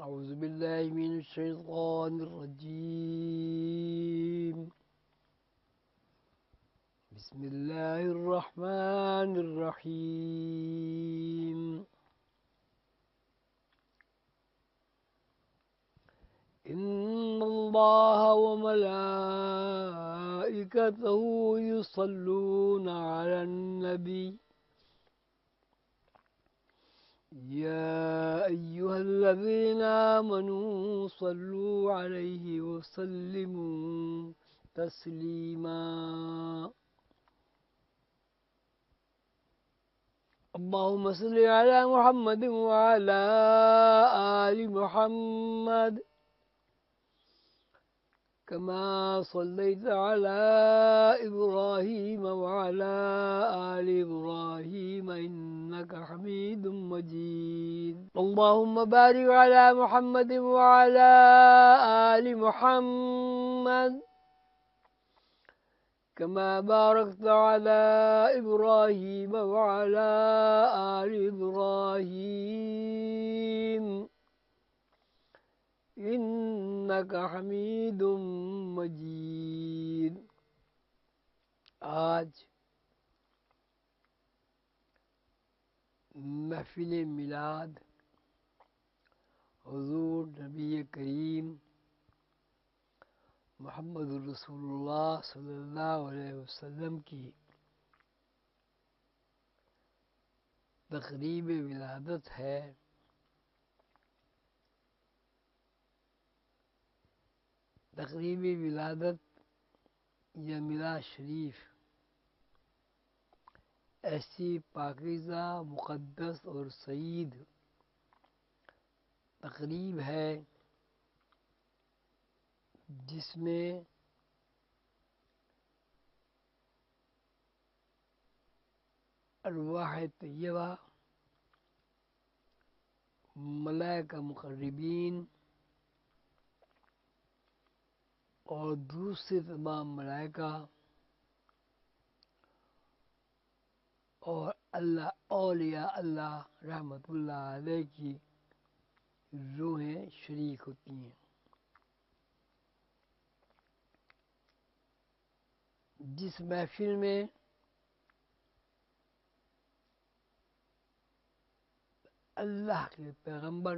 أعوذ بالله من الشيطان الرجيم. بسم الله الرحمن الرحيم. إن الله وملائكته يصلون على النبي يا أيها الذين آمنوا صلوا عليه وسلموا تسليما. اللهم صل على محمد وعلى آل محمد كما صليت على إبراهيم وعلى آل إبراهيم إنك حميد مجيد. اللهم بارك على محمد وعلى آل محمد كما باركت على إبراهيم وعلى آل إبراهيم إنك حميد مجيد. آج محفل میلاد حضور نبی کریم محمد رسول اللہ صلی اللہ علیہ وسلم کی تقریب ولادت ہے. تقریب ولادت یا میلاد شریف ایسی پاکیزہ مقدس اور سعید تقریب ہے جس میں ارواح طیبہ، ملائکہ مقربین اور دوسرے تمام ملائکہ اور اللہ اولیاء اللہ رحمت اللہ علیہ کی روحیں شریک ہوتی ہیں. جس محفل میں اللہ کے پیغمبر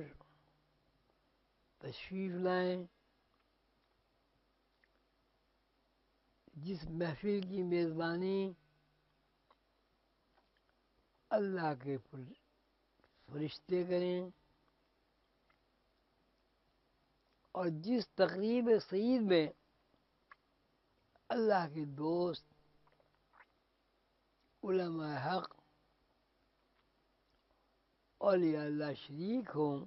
تشریف لائیں، جس محفل کی میزبانی اللہ کے فرشتے کریں، اور جس تقریب سعید میں اللہ کے دوست علماء حق اولیاء اللہ شریک ہوں،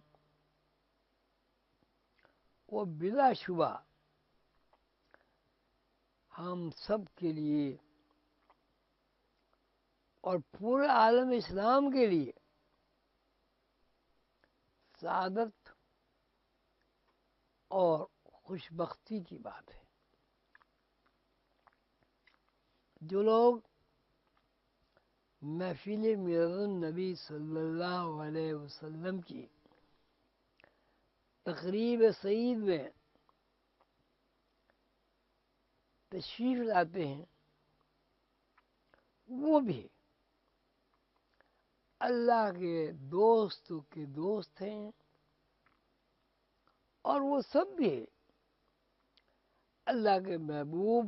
وہ بلا شبہ ہم سب کے لیے اور پورے عالم اسلام کے لیے سعادت اور خوش بختی کی بات ہے. جو لوگ محفل میلاد النبی صلی اللہ علیہ وسلم کی تقریب سعید میں تشریف لاتے ہیں، وہ بھی اللہ کے دوستوں کے دوست ہیں، اور وہ سب بھی اللہ کے محبوب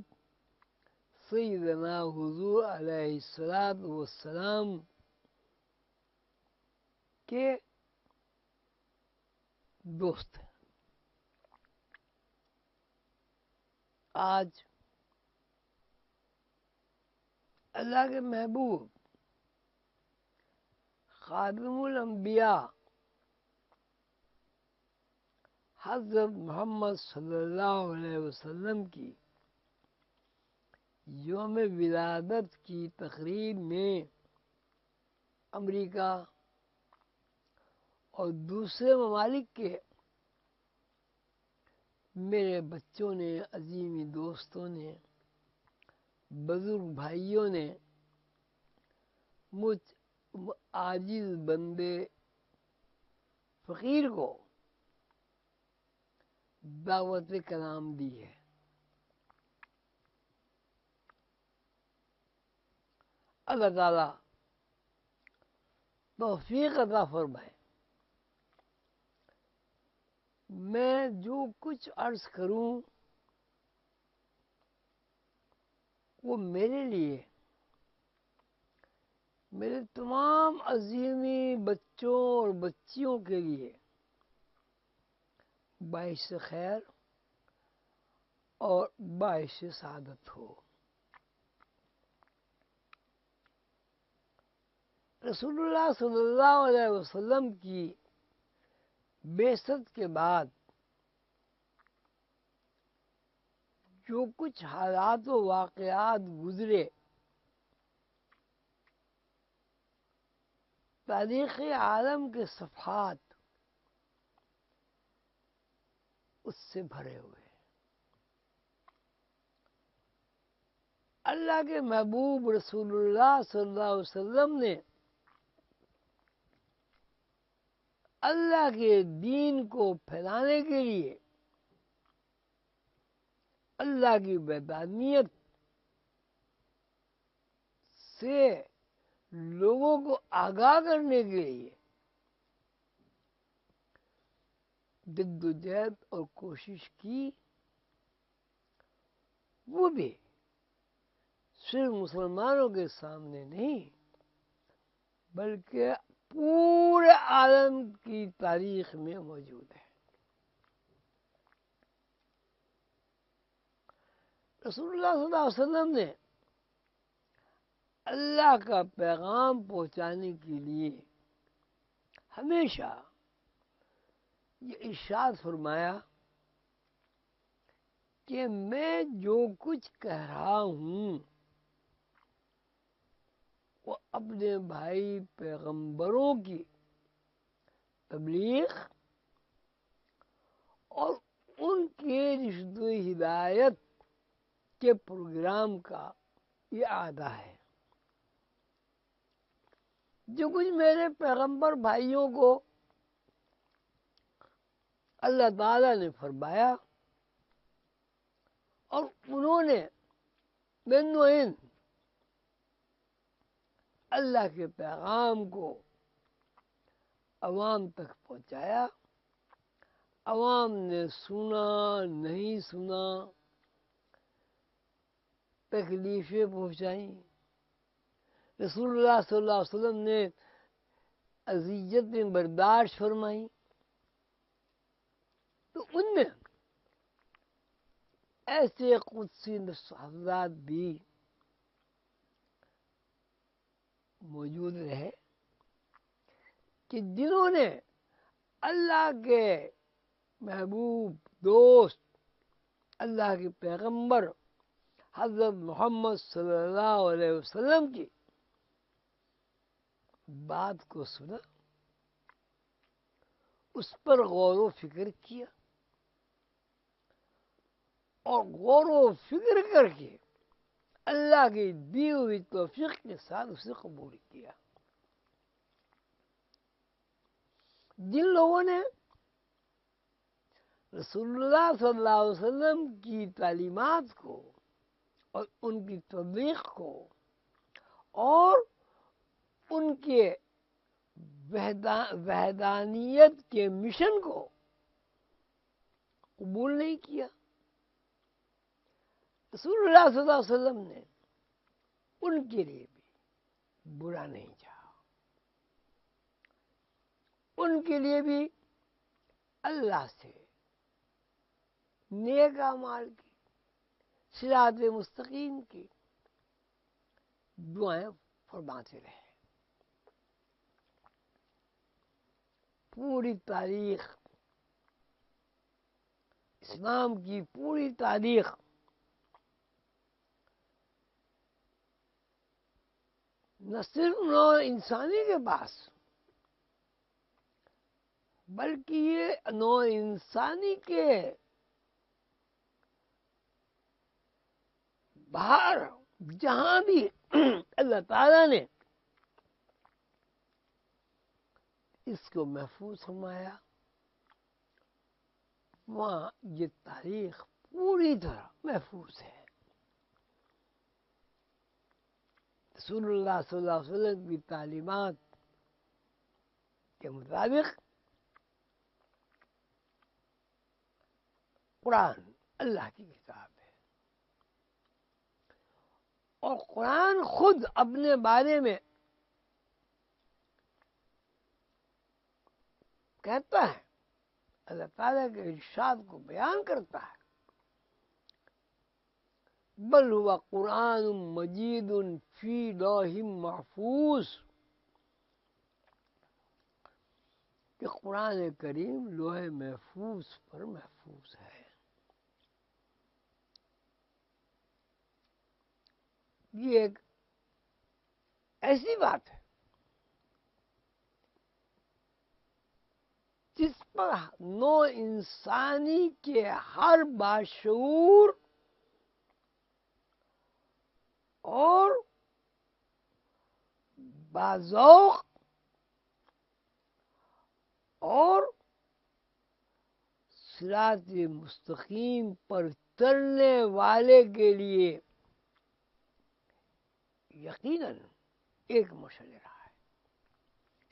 سیدنا حضور علیہ الصلاۃ والسلام کے دوست ہیں. آج اللہ کے محبوب خاتم الانبیاء حضرت محمد صلی اللہ علیہ وسلم کی یوم ولادت کی تقریب میں امریکہ اور دوسرے ممالک کے میرے بچوں نے، عزیز دوستوں نے، بزرگ بھائیوں نے مجھ عاجز بندے فقیر کو دعوت کلام دی ہے. اللہ تعالیٰ توفیق عطا فرمائے. میں جو کچھ عرض کروں وہ میرے لیے، میرے تمام عظیمی بچوں اور بچیوں کے لیے باعث خیر اور باعث سعادت ہو. رسول اللہ صلی اللہ علیہ وسلم کی بعثت کے بعد جو کچھ حالات و واقعات گزرے، تاریخ عالم کے صفحات اس سے بھرے ہوئے. اللہ کے محبوب رسول اللہ صلی اللہ علیہ وسلم نے اللہ کے دین کو پھیلانے کے لیے، اللہ کی وحدانیت سے لوگوں کو آگاہ کرنے کے لیے جد و جہد اور کوشش کی. وہ بھی صرف مسلمانوں کے سامنے نہیں بلکہ پورے عالم کی تاریخ میں موجود ہے. رسول اللہ صلی اللہ علیہ وسلم نے اللہ کا پیغام پہنچانے کے لیے ہمیشہ یہ ارشاد فرمایا کہ میں جو کچھ کہہ رہا ہوں وہ اپنے بھائی پیغمبروں کی تبلیغ اور ان کے رشد و ہدایت کے پروگرام کا اعادہ ہے. جو کچھ میرے پیغمبر بھائیوں کو اللہ تعالیٰ نے فرمایا اور انہوں نے من و ان اللہ کے پیغام کو عوام تک پہنچایا. عوام نے سنا نہیں سنا، تکلیفیں پہنچائیں. رسول اللہ صلی اللہ علیہ وسلم نے اذیتیں برداشت فرمائیں. تو ان میں ایسے قدسی حضرات بھی موجود رہے کہ جنہوں نے اللہ کے محبوب دوست، اللہ کے پیغمبر حضرت محمد صلی اللہ علیہ وسلم کی بات کو سنا، اس پر غور و فکر کیا اور غور و فکر کر کے اللہ کی دی ہوئی توفیق کے ساتھ اسے قبول کیا. جن لوگوں نے رسول اللہ صلی اللہ علیہ وسلم کی تعلیمات کو اور ان کی تبلیغ کو اور ان کے وحدانیت کے مشن کو قبول نہیں کیا، رسول اللہ صلی اللہ علیہ وسلم نے ان کے لیے بھی برا نہیں چاہا. ان کے لیے بھی اللہ سے نیک اعمال کی، صراط مستقیم کی دعائیں فرماتے رہے. پوری تاریخ، اسلام کی پوری تاریخ نہ صرف نوع انسانی کے پاس بلکہ یہ نوع انسانی کے باہر جہاں بھی اللہ تعالیٰ نے اس کو محفوظ فرمایا، وہاں یہ تاریخ پوری طرح محفوظ ہے. رسول اللہ صلی اللہ علیہ وسلم کی تعلیمات کے مطابق قرآن اللہ کی کتاب ہے، اور قرآن خود اپنے بارے میں کہتا ہے، اللہ تعالیٰ کے ارشاد کو بیان کرتا ہے، بل ہوا قرآن مجید فی لوح محفوظ، کہ قرآن کریم لوح محفوظ پر محفوظ ہے. یہ ایک ایسی بات ہے جس پر نو انسانی کے ہر باشعور اور باذوق اور صراط مستقیم پر چلنے والے کے لیے یقیناً ایک مشورہ ہے.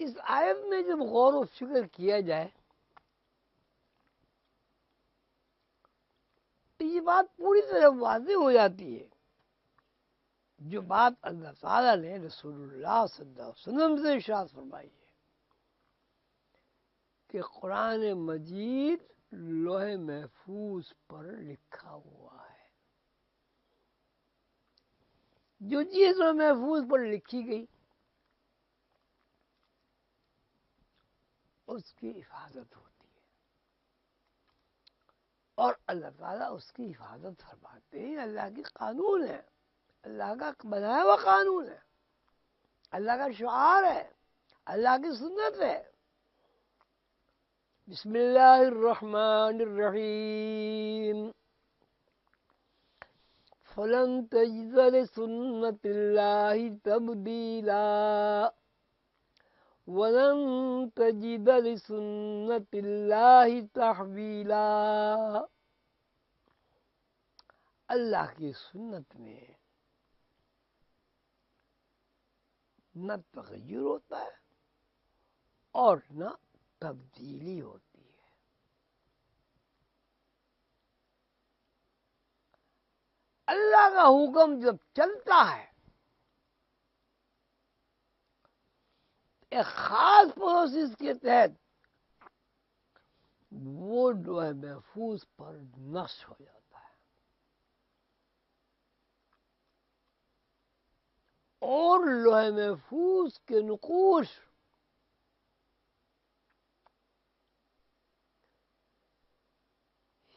اس آیت میں جب غور و فکر کیا جائے تو یہ بات پوری طرح واضح ہو جاتی ہے، جو بات اللہ تعالیٰ نے رسول اللہ صلی اللہ علیہ وسلم سے ارشاد فرمائی ہے کہ قرآن مجید لوح محفوظ پر لکھا ہوا ہے. جو چیز لوح محفوظ پر لکھی گئی اس کی حفاظت ہوتی ہے، اور اللہ تعالیٰ اس کی حفاظت فرماتے ہیں. اللہ کی قانون ہے، اللہ کا بنایا ہوا قانون ہے، اللہ کا شعار ہے، اللہ کی سنت ہے. بسم اللہ الرحمن الرحیم. فلن تجد لسنت اللہ تبدیلا ولن تجد لسنت اللہ تحویلا. اللہ کی سنت میں نہ تغیر ہوتا ہے اور نہ تبدیلی ہوتی ہے. اللہ کا حکم جب چلتا ہے ایک خاص پروسیس کے تحت، وہ لوح محفوظ پر نقش ہو جاتا ہے، اور لوح محفوظ کے نقوش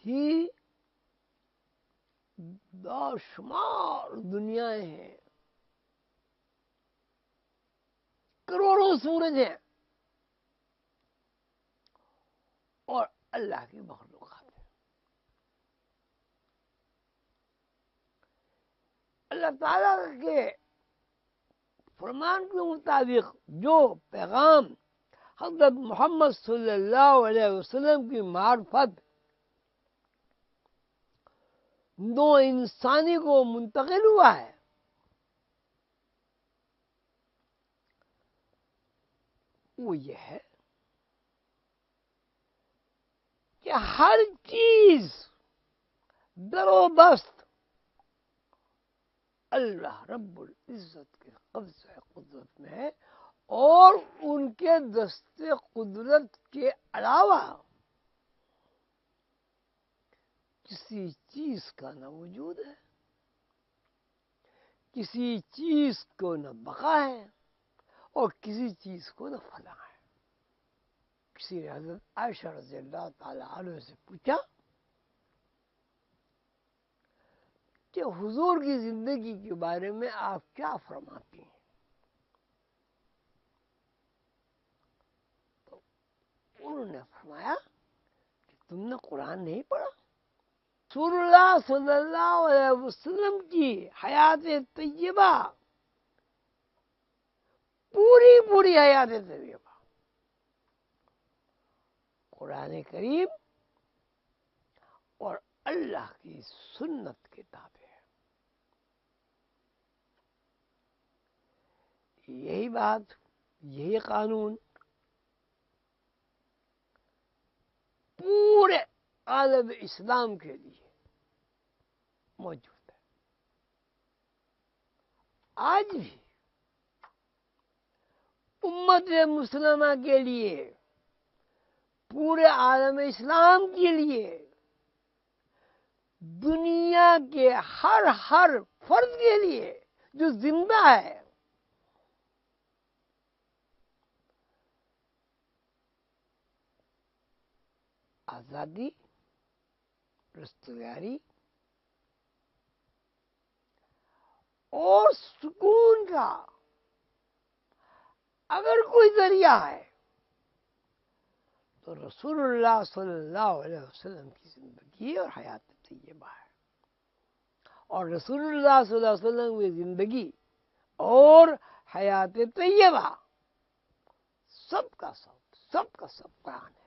ہی باشمار دنیایں ہیں، کروڑوں سورج ہیں، اور اللہ کی مخلوقات ہیں. اللہ تعالیٰ کے فرمان کے مطابق جو پیغام حضرت محمد صلی اللہ علیہ وسلم کی معرفت نو انسانی کو منتقل ہوا ہے، وہ یہ ہے کہ ہر چیز در و بست اللہ رب العزت کے قبضہ قدرت میں ہے، اور ان کے دست قدرت کے علاوہ کسی چیز کا نہ وجود ہے، کسی چیز کو نہ بقا ہے، اور کسی چیز کو نہ فنا ہے. کسی نے حضرت عائشہ رضی اللہ تعالی عنہ سے پوچھا کہ حضور کی زندگی کے بارے میں آپ کیا فرماتی ہیں؟ تو انہوں نے فرمایا کہ تم نے قرآن نہیں پڑھا؟ رسول اللہ صلی اللہ علیہ وسلم کی حیات طیبہ، پوری حیات طیبہ قرآن کریم اور اللہ کی سنت کے تابع ہے. یہی بات، یہی قانون پورے عالم اسلام کے لیے موجود ہے. آج بھی امت مسلمہ کے لیے، پورے عالم اسلام کے لیے، دنیا کے ہر فرد کے لیے جو زندہ ہے، آزادی، رستگاری اور سکون کا اگر کوئی ذریعہ ہے تو رسول اللہ صلی اللہ علیہ وسلم کی زندگی اور حیات طیبہ ہے. اور رسول اللہ صلی اللہ علیہ وسلم کی زندگی اور حیات طیبہ سب کا قرآن ہے.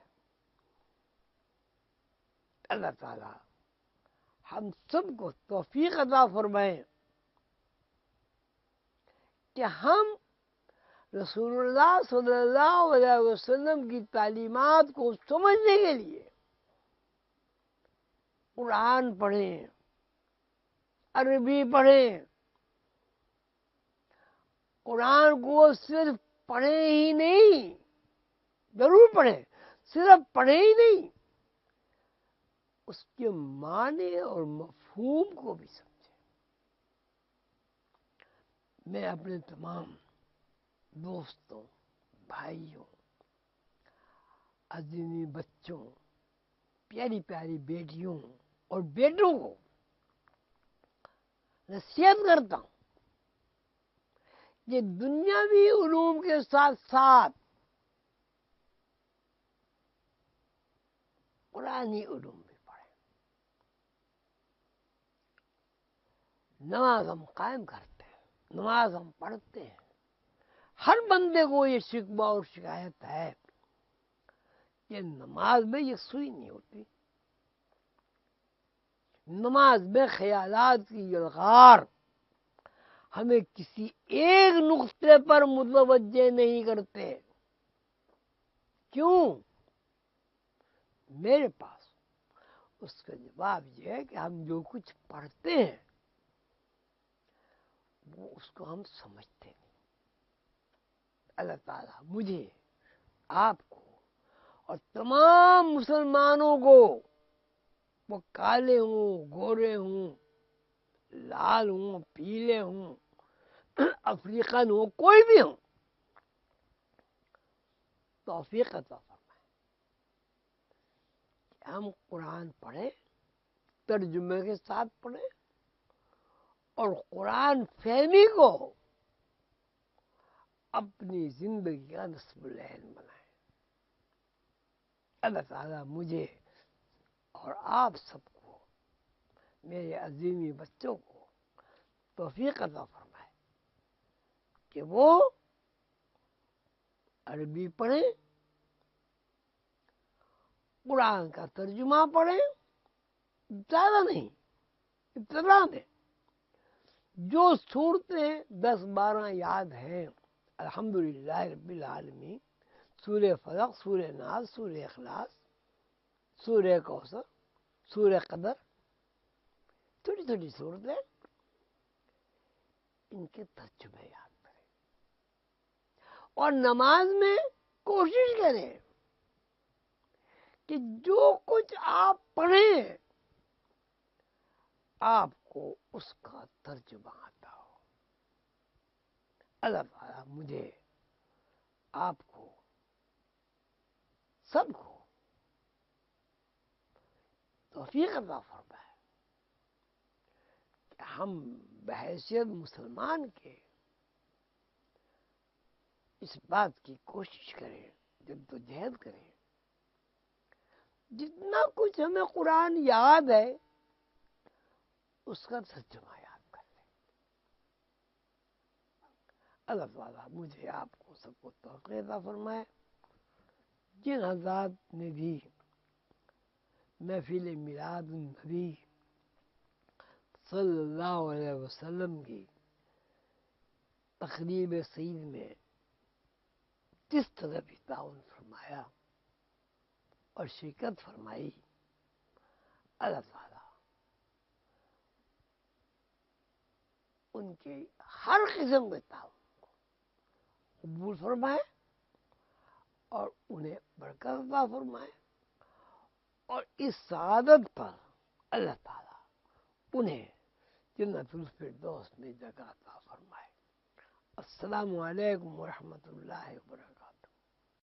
اللہ تعالی ہم سب کو توفیق عطا فرمائیں کہ ہم رسول اللہ صلی اللہ علیہ وسلم کی تعلیمات کو سمجھنے کے لیے قرآن پڑھیں، عربی پڑھیں. قرآن کو صرف پڑھیں ہی نہیں، ضرور پڑھیں، صرف پڑھیں ہی نہیں، اس کے معنی اور مفہوم کو بھی سمجھیں. میں اپنے تمام دوستوں، بھائیوں، عزیزی بچوں، پیاری پیاری بیٹیوں اور بیٹوں کو نصیحت کرتا ہوں کہ دنیاوی علوم کے ساتھ ساتھ قرآنی علوم بھی پڑھیں. نماز ہم قائم کرتے ہیں، نماز ہم پڑھتے ہیں. ہر بندے کو یہ شکوہ اور شکایت ہے کہ نماز میں یکسوئی نہیں ہوتی، نماز میں خیالات کی یلغار ہمیں کسی ایک نقطے پر متوجہ نہیں کرتے. کیوں؟ میرے پاس اس کا جواب یہ ہے کہ ہم جو کچھ پڑھتے ہیں وہ اس کو ہم سمجھتے نہیں. اللہ تعالیٰ مجھے، آپ کو اور تمام مسلمانوں کو، وہ کالے ہوں، گورے ہوں، لال ہوں، پیلے ہوں، افریقن ہوں، کوئی بھی ہوں، توفیق عطا فرمائے کہ ہم قرآن پڑھیں، ترجمے کے ساتھ پڑھیں اور قرآن فہمی کو اپنی زندگی کا نصب العین بنائیں. اللہ تعالیٰ مجھے اور آپ سب کو، میرے عزیزی بچوں کو توفیق عطا فرمائے کہ وہ عربی پڑھیں، قرآن کا ترجمہ پڑھیں، زیادہ نہیں، ابتدا میں جو صورتیں 10-12 یاد ہیں، الحمدللہ رب العالمین، سورہ فلق، سورہ ناس، سورہ اخلاص، سورہ کوثر، سورہ قدر، چھوٹی چھوٹی صورتیں، ان کے ترجمے یاد کریں. اور نماز میں کوشش کریں کہ جو کچھ آپ پڑھیں آپ کو اس کا ترجمہ آتا ہو. اللہ تعالیٰ مجھے، آپ کو، سب کو توفیق عطا فرمائے کہ ہم بحیثیت مسلمان کے اس بات کی کوشش کریں، جدوجہد کریں، جتنا کچھ ہمیں قرآن یاد ہے اس کا ترجمہ یاد کر لیں. اللہ تعالیٰ مجھے، آپ کو، سب کو توفیق عطا فرمائے. جن حضرات نے بھی محفل میلاد النبی صلی اللہ علیہ وسلم کی تقریب سعید میں جس طرح بھی تعاون فرمایا اور شرکت فرمائی، اللہ تعالیٰ ان کے ہر قسم کے تعاون کو قبول فرمائے اور انہیں برکت عطا فرمائے، اور اس سعادت پر اللہ تعالیٰ انہیں جنت الفردوس میں جگہ عطا فرمائے۔ السلام علیکم ورحمۃ اللہ وبرکاتہ۔